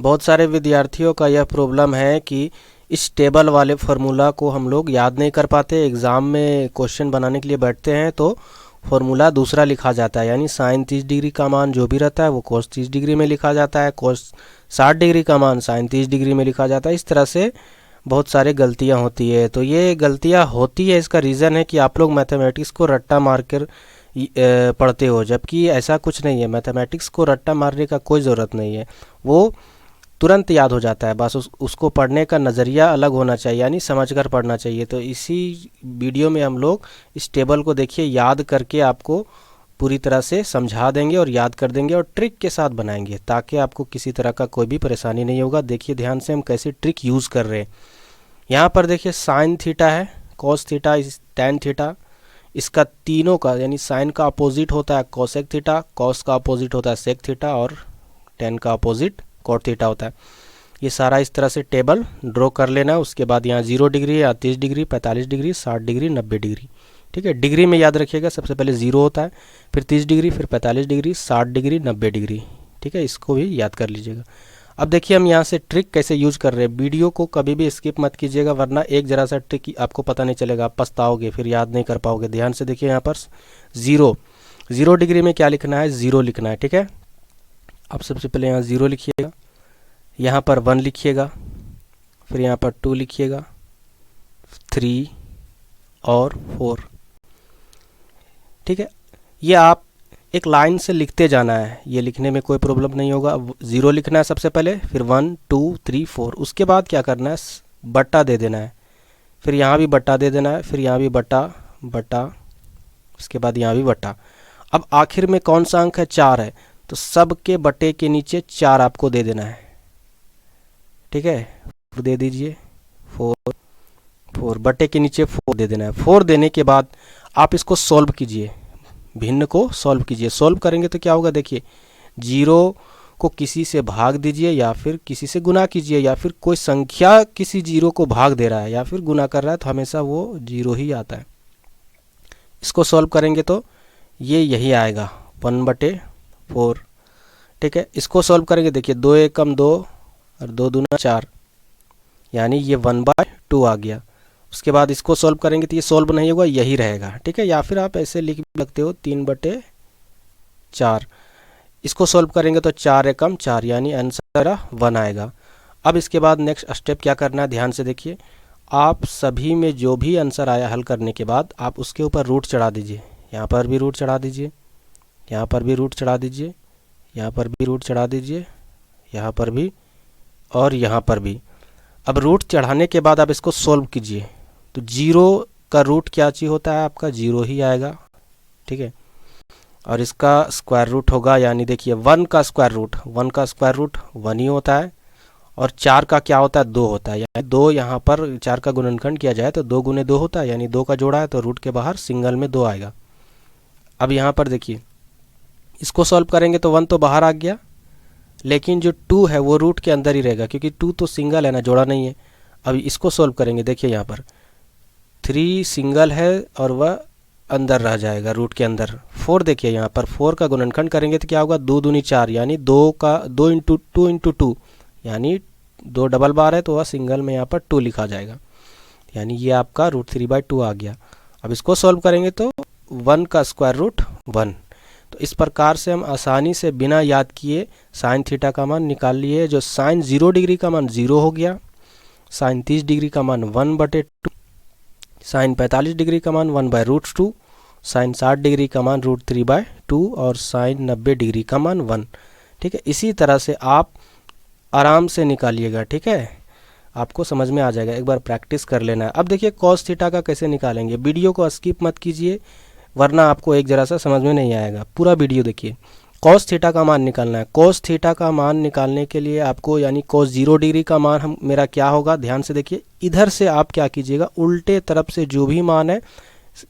बहुत सारे विद्यार्थियों का यह प्रॉब्लम है कि इस टेबल वाले फार्मूला को हम लोग याद नहीं कर पाते। एग्ज़ाम में क्वेश्चन बनाने के लिए बैठते हैं तो फार्मूला दूसरा लिखा जाता है, यानी साइन 30 डिग्री का मान जो भी रहता है वो कोस 30 डिग्री में लिखा जाता है, कोस 60 डिग्री का मान साइन 30 डिग्री में लिखा जाता है। इस तरह से बहुत सारी गलतियां होती है। तो ये गलतियां होती है, इसका रीज़न है कि आप लोग मैथमेटिक्स को रट्टा मार कर पढ़ते हो, जबकि ऐसा कुछ नहीं है। मैथमेटिक्स को रट्टा मारने का कोई ज़रूरत नहीं है, वो तुरंत याद हो जाता है। बस उसको पढ़ने का नज़रिया अलग होना चाहिए, यानी समझकर पढ़ना चाहिए। तो इसी वीडियो में हम लोग इस टेबल को देखिए याद करके आपको पूरी तरह से समझा देंगे और याद कर देंगे और ट्रिक के साथ बनाएंगे, ताकि आपको किसी तरह का कोई भी परेशानी नहीं होगा। देखिए ध्यान से हम कैसे ट्रिक यूज़ कर रहे हैं। यहाँ पर देखिए साइन थीटा है, कॉस थीटा, टेन थीटा, इसका तीनों का यानी साइन का अपोजिट होता है कोसेक थीटा, कॉस का अपोजिट होता है सेक थीटा और टेन का अपोजिट कॉट थीटा होता है। ये सारा इस तरह से टेबल ड्रॉ कर लेना है। उसके बाद यहाँ 0 डिग्री या 30 डिग्री, 45 डिग्री, 60 डिग्री, 90 डिग्री। ठीक है, डिग्री में याद रखिएगा, सबसे पहले 0 होता है, फिर 30 डिग्री, फिर 45 डिग्री, 60 डिग्री, 90 डिग्री। ठीक है, इसको भी याद कर लीजिएगा। अब देखिए हम यहाँ से ट्रिक कैसे यूज कर रहे हैं। वीडियो को कभी भी स्किप मत कीजिएगा, वरना एक जरा सा ट्रिक आपको पता नहीं चलेगा, आप पछताओगे, फिर याद नहीं कर पाओगे। ध्यान से देखिए यहाँ पर 0 डिग्री में क्या लिखना है, 0 लिखना है। ठीक है, अब सबसे पहले यहाँ 0 लिखिएगा, यहाँ पर 1 लिखिएगा, फिर यहाँ पर 2 लिखिएगा, 3 और 4। ठीक है, ये आप एक लाइन से लिखते जाना है, ये लिखने में कोई प्रॉब्लम नहीं होगा। 0 लिखना है सबसे पहले, फिर 1 2 3 4। उसके बाद क्या करना है, बट्टा दे देना है, फिर यहाँ भी बट्टा दे देना है, फिर यहाँ भी बट्टा बट्टा, उसके बाद यहाँ भी बट्टा। अब आखिर में कौन सा अंक है, 4 है, तो सब के बट्टे के नीचे 4 आपको दे देना है। ठीक है, 4 दे दीजिए, 4 बट्टे के नीचे 4 दे देना है। 4 देने के बाद आप इसको सॉल्व कीजिए, भिन्न को सॉल्व कीजिए। सॉल्व करेंगे तो क्या होगा, देखिए 0 को किसी से भाग दीजिए या फिर किसी से गुना कीजिए, या फिर कोई संख्या किसी 0 को भाग दे रहा है या फिर गुना कर रहा है तो हमेशा वो 0 ही आता है। इसको सॉल्व करेंगे तो ये यही आएगा 1/4। ठीक है, इसको सॉल्व करेंगे, देखिए 2 एकम 2 और 2 दूना 4, यानी ये 1/2 आ गया। उसके बाद इसको सॉल्व करेंगे तो ये सॉल्व नहीं होगा, यही रहेगा। ठीक है, या फिर आप ऐसे लिख भी सकते हो 3/4। इसको सॉल्व करेंगे तो 4 एकम 4, यानी आंसर 1 आएगा। अब इसके बाद नेक्स्ट स्टेप क्या करना है, ध्यान से देखिए। आप सभी में जो भी आंसर आया हल करने के बाद आप उसके ऊपर रूट चढ़ा दीजिए। यहाँ पर भी रूट चढ़ा दीजिए, यहाँ पर भी रूट चढ़ा दीजिए, यहाँ पर भी रूट चढ़ा दीजिए, यहाँ पर भी और यहाँ पर भी। अब रूट चढ़ाने के बाद आप इसको सॉल्व कीजिए, तो 0 का रूट क्या चीज़ होता है, आपका 0 ही आएगा। ठीक है, और इसका स्क्वायर रूट होगा, यानी देखिए 1 का स्क्वायर रूट 1 ही होता है, और 4 का क्या होता है, 2 होता है। यानी 2 यहाँ पर 4 का गुणनखंड किया जाए तो 2 गुने 2 होता है, यानी 2 का जोड़ा है तो रूट के बाहर सिंगल में 2 आएगा। अब यहाँ पर देखिए इसको सॉल्व करेंगे तो 1 तो बाहर आ गया, लेकिन जो 2 है वो रूट के अंदर ही रहेगा, क्योंकि 2 तो सिंगल है ना, जोड़ा नहीं है। अब इसको सॉल्व करेंगे, देखिए यहाँ पर 3 सिंगल है और वह अंदर रह जाएगा रूट के अंदर। 4 देखिए यहाँ पर 4 का गुणनखंड करेंगे तो क्या होगा, 2 दूनी 4, यानी 2 × 2, यानी 2 डबल बार है तो वह सिंगल में यहाँ पर 2 लिखा जाएगा, यानी ये आपका √3/2 आ गया। अब इसको सॉल्व करेंगे तो 1 का स्क्वायर रूट 1। तो इस प्रकार से हम आसानी से बिना याद किए साइन थीटा का मान निकाल लिए। जो साइन 0 डिग्री का मान 0 हो गया, साइन 30 डिग्री का मान 1/2, साइन 45 डिग्री का मान 1/√2, साइन 60 डिग्री का मान √3/2 और साइन 90 डिग्री का मान 1। ठीक है, इसी तरह से आप आराम से निकालिएगा। ठीक है, आपको समझ में आ जाएगा, एक बार प्रैक्टिस कर लेना है। अब देखिए कॉस थीटा का कैसे निकालेंगे। वीडियो को स्किप मत कीजिए, वरना आपको एक जरा सा समझ में नहीं आएगा। पूरा वीडियो देखिए। कॉस थीटा का मान निकालना है। कॉस थीटा का मान निकालने के लिए आपको, यानी कॉस 0 डिग्री का मान मेरा क्या होगा, ध्यान से देखिए। इधर से आप क्या कीजिएगा, उल्टे तरफ से जो भी मान है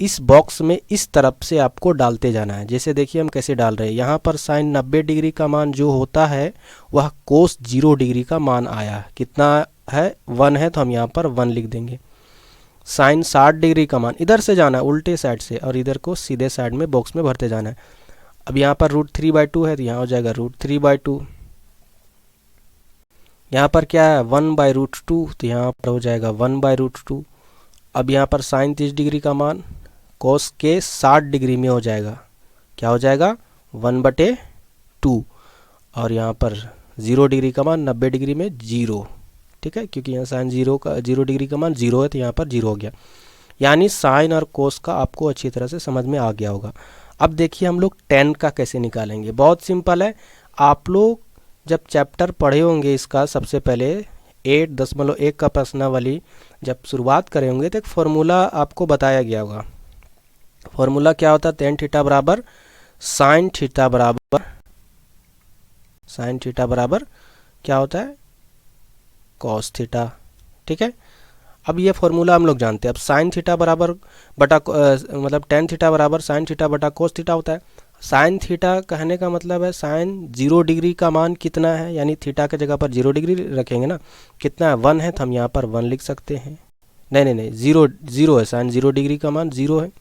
इस बॉक्स में इस तरफ से आपको डालते जाना है। जैसे देखिए हम कैसे डाल रहे हैं, यहाँ पर साइन 90 डिग्री का मान जो होता है वह कोस 0 डिग्री का मान आया, कितना है, 1 है, तो हम यहाँ पर 1 लिख देंगे। साइन 60 डिग्री का मान इधर से जाना है उल्टे साइड से, और इधर को सीधे साइड में बॉक्स में भरते जाना है। अब यहाँ पर √3/2 है तो यहाँ हो जाएगा √3/2। यहाँ पर क्या है 1/√2, तो यहाँ पर हो जाएगा 1/√2। अब यहाँ पर साइन 30 डिग्री का मान कोस के 60 डिग्री में हो जाएगा, क्या हो जाएगा 1/2। और यहाँ पर 0 डिग्री का मान 90 डिग्री में 0, ठीक है, क्योंकि यहाँ साइन 0 डिग्री का मान 0 है तो यहाँ पर 0 हो गया। यानी साइन और कोस का आपको अच्छी तरह से समझ में आ गया होगा। अब देखिए हम लोग tan का कैसे निकालेंगे। बहुत सिंपल है। आप लोग जब चैप्टर पढ़े होंगे इसका सबसे पहले 8.1 का प्रश्नावली जब शुरुआत करे होंगे तो एक फॉर्मूला आपको बताया गया होगा। फॉर्मूला क्या होता है, tan थीटा बराबर साइन थीटा बराबर क्या होता है कॉस थीटा, ठीक है। अब ये फॉर्मूला हम लोग जानते हैं। अब साइन थीटा बराबर बटा मतलब tan थीटा बराबर साइन थीटा बटा कोस थीटा होता है। साइन थीटा कहने का मतलब है साइन 0 डिग्री का मान कितना है, यानी थीटा के जगह पर 0 डिग्री रखेंगे ना, कितना है 1 है, तो हम यहाँ पर 1 लिख सकते हैं। नहीं 0 है, साइन 0 डिग्री का मान 0 है।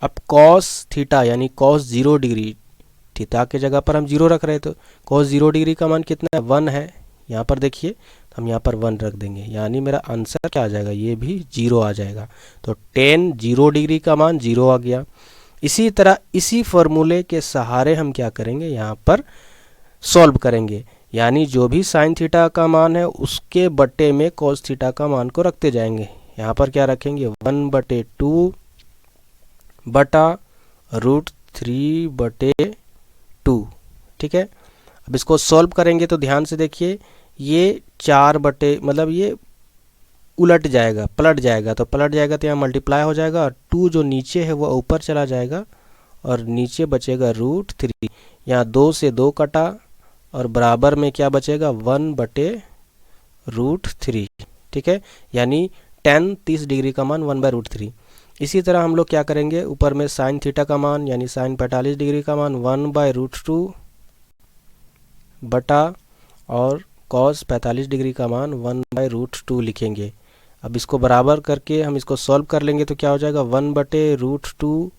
अब कॉस थीटा यानी कॉस 0 डिग्री, थीटा के जगह पर हम 0 रख रहे तो कॉस 0 डिग्री का मान कितना है 1 है। यहाँ पर देखिए हम यहाँ पर 1 रख देंगे, यानी मेरा आंसर क्या आ जाएगा, ये भी 0 आ जाएगा। तो tan 0 डिग्री का मान 0 आ गया। इसी तरह इसी फॉर्मूले के सहारे हम क्या करेंगे, यहाँ पर सॉल्व करेंगे, यानी जो भी साइन थीटा का मान है उसके बटे में कॉस थीटा का मान को रखते जाएंगे। यहाँ पर क्या रखेंगे 1/2 बटा √3/2, ठीक है। अब इसको सॉल्व करेंगे तो ध्यान से देखिए ये 4 बटे मतलब ये उलट जाएगा, पलट जाएगा, तो पलट जाएगा तो यहाँ मल्टीप्लाई हो जाएगा और 2 जो नीचे है वो ऊपर चला जाएगा और नीचे बचेगा √3। यहाँ 2 से 2 कटा और बराबर में क्या बचेगा 1/√3, ठीक है। यानी tan 30 डिग्री का मान 1/√3। इसी तरह हम लोग क्या करेंगे, ऊपर में साइन थीटा का मान यानी साइन 45 डिग्री का मान 1/√2 बटा और कॉस 45 डिग्री का मान 1/√2 लिखेंगे। अब इसको बराबर करके हम इसको सॉल्व कर लेंगे तो क्या हो जाएगा 1/√2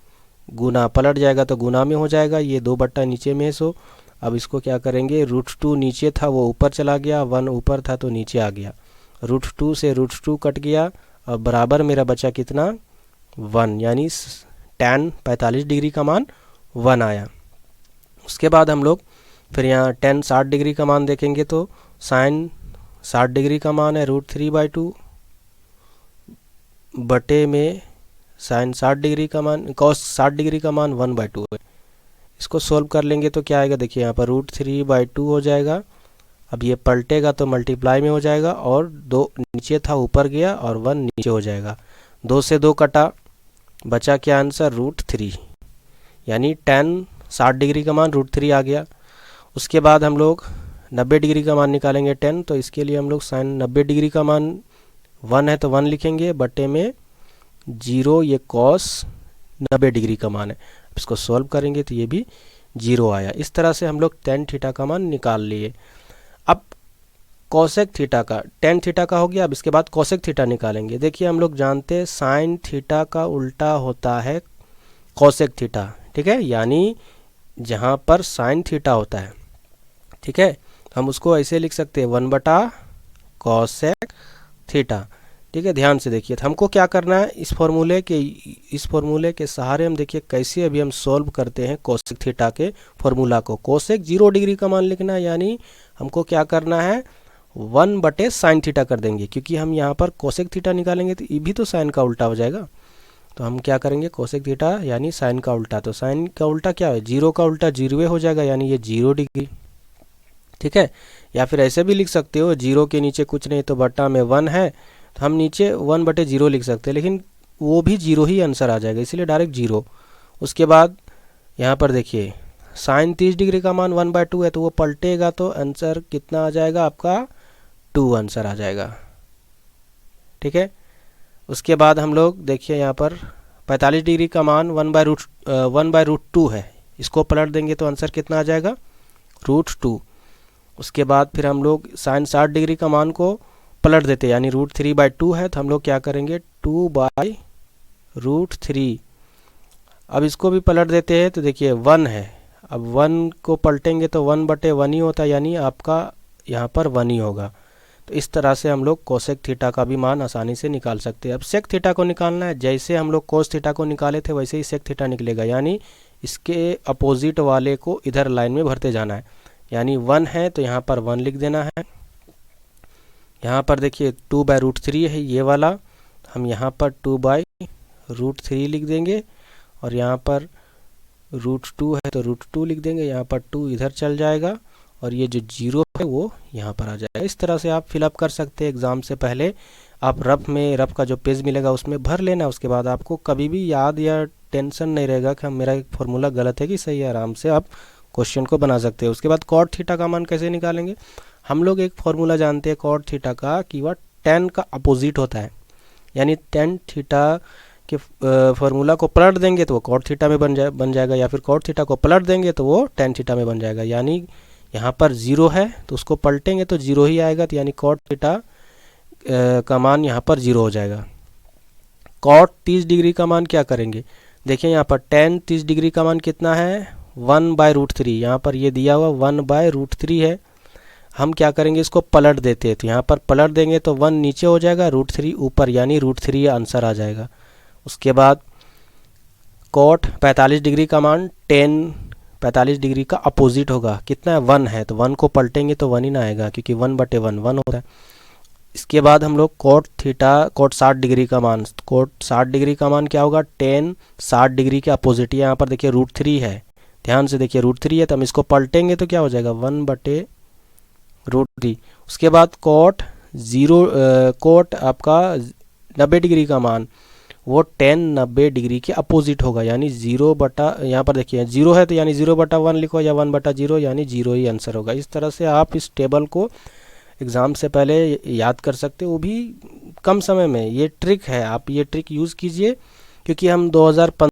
गुना, पलट जाएगा तो गुना में हो जाएगा, ये 2 बट्टा नीचे में है सो अब इसको क्या करेंगे √2 नीचे था वो ऊपर चला गया, 1 ऊपर था तो नीचे आ गया, √2 से √2 कट गया और बराबर मेरा बचा कितना 1, यानी tan 45 डिग्री का मान 1 आया। उसके बाद हम लोग फिर यहाँ tan 60 डिग्री का मान देखेंगे तो साइन 60 डिग्री का मान है √3/2 बटे में साइन 60 डिग्री का मान कॉस 60 डिग्री का मान 1/2 है। इसको सोल्व कर लेंगे तो क्या आएगा, देखिए यहाँ पर √3/2 हो जाएगा। अब ये पलटेगा तो मल्टीप्लाई में हो जाएगा और 2 नीचे था ऊपर गया और 1 नीचे हो जाएगा, 2 से 2 कटा, बचा क्या आंसर √3, यानी tan 60 डिग्री का मान √3 आ गया। उसके बाद हम लोग 90 डिग्री का मान निकालेंगे tan, तो इसके लिए हम लोग साइन 90 डिग्री का मान 1 है तो 1 लिखेंगे बटे में 0, ये कॉस 90 डिग्री का मान है। इसको सॉल्व करेंगे तो ये भी 0 आया। इस तरह से हम लोग tan थीटा का मान निकाल लिए। अब कोसेक थीटा का, tan थीटा का हो गया, अब इसके बाद कोसेक थीटा निकालेंगे। देखिए हम लोग जानते हैं साइन थीटा का उल्टा होता है कोसेक थीटा, ठीक है, यानी जहाँ पर साइन थीटा होता है, ठीक है, हम उसको ऐसे लिख सकते हैं 1/कोसेक थीटा, ठीक है। ध्यान से देखिए तो हमको क्या करना है, इस फॉर्मूले के सहारे हम देखिए कैसे अभी हम सॉल्व करते हैं कोसेक थीटा के फॉर्मूला को। कोसेक 0 डिग्री का मान लिखना है, यानी हमको क्या करना है 1/साइन थीटा कर देंगे, क्योंकि हम यहाँ पर कोसेक थीटा निकालेंगे तो ये भी तो साइन का उल्टा हो जाएगा। तो हम क्या करेंगे कोसेक थीटा यानी साइन का उल्टा, तो साइन का उल्टा क्या है 0 का उल्टा 0 हो जाएगा, यानी ये 0 डिग्री, ठीक है। या फिर ऐसे भी लिख सकते हो 0 के नीचे कुछ नहीं तो बट्टा में 1 है तो हम नीचे 1/0 लिख सकते हैं, लेकिन वो भी 0 ही आंसर आ जाएगा, इसलिए डायरेक्ट 0। उसके बाद यहाँ पर देखिए साइन 30 डिग्री का मान 1/2 है तो वो पलटेगा तो आंसर कितना आ जाएगा आपका 2 आंसर आ जाएगा, ठीक है। उसके बाद हम लोग देखिए यहाँ पर 45 डिग्री का मान 1/2 है, इसको पलट देंगे तो आंसर कितना आ जाएगा √2। उसके बाद फिर हम लोग साइन 60 डिग्री का मान को पलट देते हैं, यानी √3/2 है तो हम लोग क्या करेंगे 2/√3। अब इसको भी पलट देते हैं तो देखिए 1 है, अब 1 को पलटेंगे तो 1/1 ही होता है, यानी आपका यहाँ पर 1 ही होगा। तो इस तरह से हम लोग कोसेक थीटा का भी मान आसानी से निकाल सकते हैं। अब सेक थीटा को निकालना है, जैसे हम लोग कोस थीटा को निकाले थे वैसे ही सेक थीटा निकलेगा, यानी इसके अपोजिट वाले को इधर लाइन में भरते जाना है। यानी 1 है तो यहाँ पर 1 लिख देना है। यहाँ पर देखिए 2/√3 है ये वाला, हम यहाँ पर 2/√3 लिख देंगे, और यहाँ पर √2 है तो √2 लिख देंगे, यहाँ पर 2 इधर चल जाएगा, और ये जो 0 है वो यहाँ पर आ जाएगा। इस तरह से आप फिलअप कर सकते हैं। एग्ज़ाम से पहले आप रफ का जो पेज मिलेगा उसमें भर लेना, उसके बाद आपको कभी भी याद या टेंशन नहीं रहेगा कि मेरा एक फार्मूला गलत है कि सही है। आराम से आप क्वेश्चन को बना सकते हैं। उसके बाद कॉट थीटा का मान कैसे निकालेंगे, हम लोग एक फार्मूला जानते हैं कॉट थीटा का कि वह tan का अपोजिट होता है, यानी tan थीटा के फार्मूला को पलट देंगे तो वो कॉट थीटा में बन जाएगा, या फिर कॉट थीटा को पलट देंगे तो वो tan थीटा में बन जाएगा। यानी यहाँ पर 0 है तो उसको पलटेंगे तो 0 ही आएगा, तो यानी कॉट थीटा का मान यहाँ पर 0 हो जाएगा। कॉट 30 डिग्री का मान क्या करेंगे, देखिए यहाँ पर tan 30 डिग्री का मान कितना है 1/√3, यहाँ पर ये दिया हुआ 1/√3 है। हम क्या करेंगे, इसको पलट देते हैं, तो यहाँ पर पलट देंगे तो 1 नीचे हो जाएगा, √3 ऊपर, यानी √3 आंसर आ जाएगा। उसके बाद कॉट 45 डिग्री का मान 45 डिग्री का अपोजिट होगा, कितना है 1 है, तो 1 को पलटेंगे तो 1 ही ना आएगा, क्योंकि 1/1 1 होता है। इसके बाद हम लोग कॉट 60 डिग्री का मान, कॉट 60 डिग्री का मान क्या होगा, tan 60 डिग्री के अपोजिट, यहाँ पर देखिए √3 है, ध्यान से देखिए √3 है, तो हम इसको पलटेंगे तो क्या हो जाएगा 1/√3। उसके बाद कॉट आपका 90 डिग्री का मान, वो tan 90 डिग्री के अपोजिट होगा, यानी 0 बटा, यहाँ पर देखिए 0 है तो यानी 0/1 लिखो, या 1/0 यानी 0 ही आंसर होगा। इस तरह से आप इस टेबल को एग्ज़ाम से पहले याद कर सकते हो, वो भी कम समय में। ये ट्रिक है, आप ये ट्रिक यूज़ कीजिए, क्योंकि हम 2015